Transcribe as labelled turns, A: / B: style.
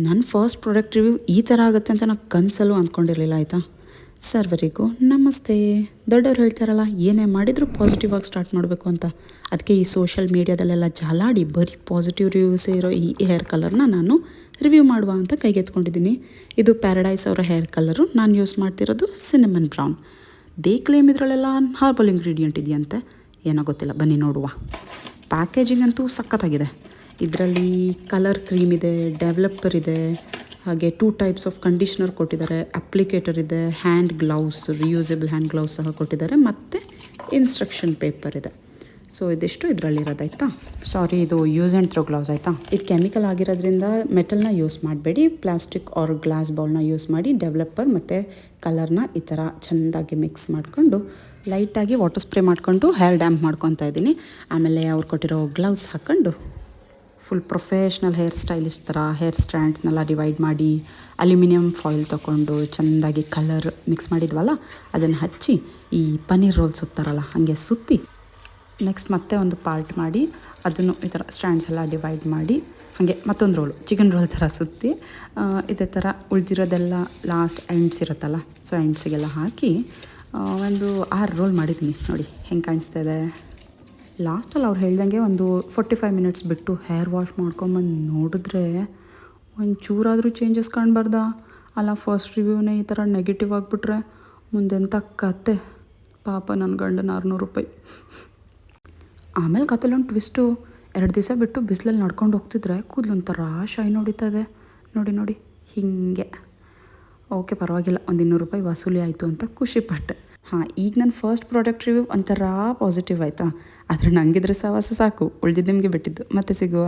A: ನನ್ನ first product review ಈ ಥರ ಆಗುತ್ತೆ ಅಂತ ನಾನು ಕನಸಲ್ಲೂ ಅಂದ್ಕೊಂಡಿರಲಿಲ್ಲ ಆಯಿತಾ. ಸರ್ವರಿಗೂ ನಮಸ್ತೆ. ದೊಡ್ಡವ್ರು ಹೇಳ್ತಾರಲ್ಲ, ಏನೇ ಮಾಡಿದರೂ ಪಾಸಿಟಿವ್ ಆಗಿ ಸ್ಟಾರ್ಟ್ ಮಾಡಬೇಕು ಅಂತ. ಅದಕ್ಕೆ ಈ ಸೋಷಿಯಲ್ ಮೀಡ್ಯಾದಲ್ಲೆಲ್ಲ ಜಾಲಾಡಿ ಬರೀ ಪಾಸಿಟಿವ್ ರಿವ್ಯೂಸೇ ಇರೋ ಈ ಹೇರ್ ಕಲರ್ನ ನಾನು ರಿವ್ಯೂ ಮಾಡುವ ಅಂತ ಕೈಗೆತ್ಕೊಂಡಿದ್ದೀನಿ. ಇದು ಪ್ಯಾರಡೈಸ್ ಅವರ ಹೇರ್ ಕಲರು. ನಾನು ಯೂಸ್ ಮಾಡ್ತಿರೋದು ಸಿನಮನ್ ಬ್ರೌನ್. ದೇ ಕ್ಲೇಮ್ ಇದರಲ್ಲೆಲ್ಲ ಹಾರ್ಬಲ್ ಇಂಗ್ರೀಡಿಯೆಂಟ್ ಇದೆಯಂತೆ, ಏನೋ ಗೊತ್ತಿಲ್ಲ, ಬನ್ನಿ ನೋಡುವ. ಪ್ಯಾಕೇಜಿಂಗ್ ಅಂತೂ ಸಖತ್ತಾಗಿದೆ. ಇದರಲ್ಲಿ ಕಲರ್ ಕ್ರೀಮ್ ಇದೆ, ಡೆವಲಪರ್ ಇದೆ, ಹಾಗೆ 2 ಟೈಪ್ಸ್ ಆಫ್ ಕಂಡೀಷ್ನರ್ ಕೊಟ್ಟಿದ್ದಾರೆ, ಅಪ್ಲಿಕೇಟರ್ ಇದೆ, hand gloves, reusable hand gloves ಸಹ ಕೊಟ್ಟಿದ್ದಾರೆ, ಮತ್ತು ಇನ್ಸ್ಟ್ರಕ್ಷನ್ ಪೇಪರ್ ಇದೆ. ಸೊ ಇದಿಷ್ಟು ಇದರಲ್ಲಿರೋದಾಯ್ತಾ. ಸಾರಿ, ಇದು ಯೂಸ್ ಆ್ಯಂಡ್ ಥ್ರೋ ಗ್ಲೌಸ್ ಆಯಿತಾ. ಇದು ಕೆಮಿಕಲ್ ಆಗಿರೋದ್ರಿಂದ ಮೆಟಲ್ನ ಯೂಸ್ ಮಾಡಬೇಡಿ, ಪ್ಲಾಸ್ಟಿಕ್ ಆರ್ ಗ್ಲಾಸ್ ಬೌಲ್ನ ಯೂಸ್ ಮಾಡಿ ಡೆವಲಪರ್ ಮತ್ತು ಕಲರ್ನ ಈ ಥರ ಚೆಂದಾಗಿ ಮಿಕ್ಸ್ ಮಾಡಿಕೊಂಡು ಲೈಟಾಗಿ ವಾಟರ್ ಸ್ಪ್ರೇ ಮಾಡಿಕೊಂಡು ಹೇರ್ ಡ್ಯಾಂಪ್ ಮಾಡ್ಕೊತಾ ಇದ್ದೀನಿ. ಆಮೇಲೆ ಅವ್ರು ಕೊಟ್ಟಿರೋ ಗ್ಲೌಸ್ ಹಾಕ್ಕೊಂಡು ಫುಲ್ ಪ್ರೊಫೆಷ್ನಲ್ ಹೇರ್ ಸ್ಟೈಲಿಸ್ಟ್ ಥರ ಹೇರ್ ಸ್ಟ್ರ್ಯಾಂಡ್ಸ್ನೆಲ್ಲ ಡಿವೈಡ್ ಮಾಡಿ ಅಲ್ಯೂಮಿನಿಯಂ ಫಾಯಿಲ್ ತೊಗೊಂಡು ಚೆಂದಾಗಿ ಕಲರ್ ಮಿಕ್ಸ್ ಮಾಡಿದ್ವಲ್ಲ ಅದನ್ನು ಹಚ್ಚಿ ಈ ಪನ್ನೀರ್ ರೋಲ್ ಸುತ್ತಾರಲ್ಲ ಹಾಗೆ ಸುತ್ತಿ, ನೆಕ್ಸ್ಟ್ ಮತ್ತೆ ಒಂದು ಪಾರ್ಟ್ ಮಾಡಿ ಅದನ್ನು ಈ ಥರ ಸ್ಟ್ಯಾಂಡ್ಸ್ ಎಲ್ಲ ಡಿವೈಡ್ ಮಾಡಿ ಹಾಗೆ ಮತ್ತೊಂದು ರೋಲು ಚಿಕನ್ ರೋಲ್ ಥರ ಸುತ್ತಿ ಇದೇ ಥರ ಉಳಿದಿರೋದೆಲ್ಲ ಲಾಸ್ಟ್ ಎಂಡ್ಸ್ ಇರುತ್ತಲ್ಲ, ಸೊ ಎಂಡ್ಸಿಗೆಲ್ಲ ಹಾಕಿ ಒಂದು 6 ರೋಲ್ ಮಾಡಿದ್ದೀನಿ. ನೋಡಿ ಹೆಂಗೆ ಕಾಣಿಸ್ತಾ ಇದೆ. ಲಾಸ್ಟಲ್ಲಿ ಅವ್ರು ಹೇಳ್ದಂಗೆ ಒಂದು 45 ಮಿನಿಟ್ಸ್ ಬಿಟ್ಟು ಹೇರ್ ವಾಶ್ ಮಾಡ್ಕೊಂಬಂದು ನೋಡಿದ್ರೆ ಒಂದು ಚೂರಾದರೂ ಚೇಂಜಸ್ ಕಾಣಬಾರ್ದಾ. ಅಲ್ಲ, ಫಸ್ಟ್ ರಿವ್ಯೂನೇ ಈ ಥರ ನೆಗೆಟಿವ್ ಆಗಿಬಿಟ್ರೆ ಮುಂದೆಂಥ ಕತೆ. ಪಾಪ ನನ್ನ ಗಂಡನ 600 ರೂಪಾಯಿ. ಆಮೇಲೆ ಕತೆಲೊಂದು ಟ್ವಿಸ್ಟು, 2 ದಿವಸ ಬಿಟ್ಟು ಬಿಸಿಲಲ್ಲಿ ನಡ್ಕೊಂಡು ಹೋಗ್ತಿದ್ರೆ ಕೂದಲೊಂಥರ ಶೈನ್ ಹೊಡಿತಾ ಇದೆ. ನೋಡಿ ಹೀಗೆ. ಓಕೆ, ಪರವಾಗಿಲ್ಲ, ಒಂದು 200 ರೂಪಾಯಿ ವಸೂಲಿ ಆಯಿತು ಅಂತ ಖುಷಿಪಟ್ಟೆ. ಹಾಂ, ಈಗ ನನ್ನ ಫಸ್ಟ್ ಪ್ರಾಡಕ್ಟ್ ರಿವ್ಯೂ ಒಂಥರ ಪಾಸಿಟಿವ್ ಆಯಿತಾ. ಆದರೆ ನನಗಿದ್ರೆ ಸಹವಾಸ ಸಾಕು, ಉಳಿದಿದ್ದು ನಿಮಗೆ ಬಿಟ್ಟಿದ್ದು. ಮತ್ತೆ ಸಿಗುವ.